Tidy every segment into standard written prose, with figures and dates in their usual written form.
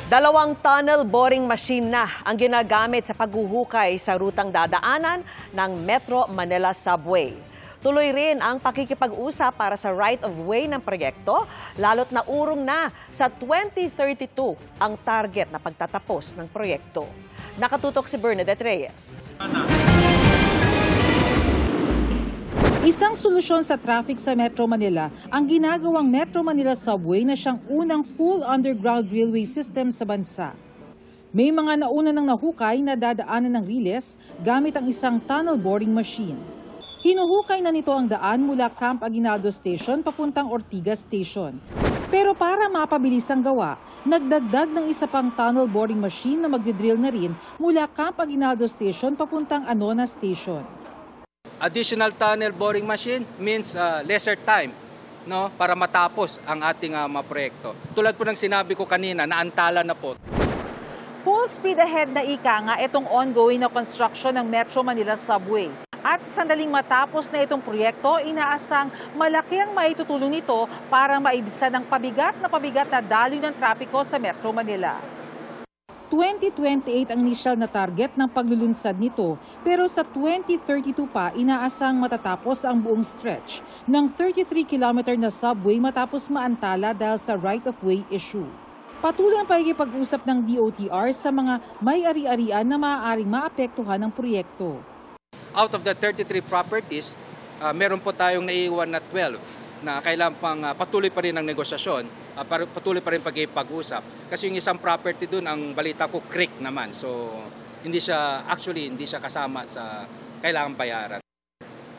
Dalawang tunnel boring machine na ang ginagamit sa paghuhukay sa rutang dadaanan ng Metro Manila Subway. Tuloy rin ang pakikipag-usap para sa right-of-way ng proyekto, lalo't naurong na sa 2032 ang target na pagtatapos ng proyekto. Nakatutok si Bernadette Reyes. Isang solusyon sa traffic sa Metro Manila ang ginagawang Metro Manila Subway na siyang unang full underground railway system sa bansa. May mga nauna nang nahukay na dadaanan ng riles gamit ang isang tunnel boring machine. Hinuhukay na nito ang daan mula Camp Aguinaldo Station papuntang Ortigas Station. Pero para mapabilis ang gawa, nagdagdag ng isa pang tunnel boring machine na magdidrill na rin mula Camp Aguinaldo Station papuntang Anona Station. Additional tunnel boring machine means lesser time, no, para matapos ang ating mga proyekto. Tulad po ng sinabi ko kanina, naantala na po. Full speed ahead na ika nga itong ongoing na construction ng Metro Manila Subway. At sa sandaling matapos na itong proyekto, inaasang malaki ang maitutulong nito para maibsan ang pabigat na daloy ng trapiko sa Metro Manila. 2028 ang initial na target ng paglulunsad nito, pero sa 2032 pa inaasang matatapos ang buong stretch ng 33-kilometer na subway matapos maantala dahil sa right-of-way issue. Patuloy ang pakikipag-usap ng DOTR sa mga may ari-arian na maaaring maapektuhan ng proyekto. Out of the 33 properties, meron po tayong naiiwan na 12 na kailangan pang patuloy pa rin ang negosasyon, patuloy pa rin pag-ipag-usap. Kasi yung isang property dun, ang balita ko, creek naman. So, hindi siya kasama sa kailangan bayaran.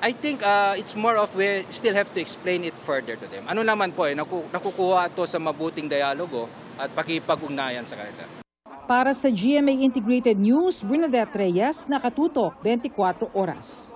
I think it's more of we still have to explain it further to them. Ano naman po, nakukuha ito sa mabuting dialogo at pakipag-ugnayan sa kanila. Para sa GMA Integrated News, Bernadette Reyes, Nakatutok, 24 Oras.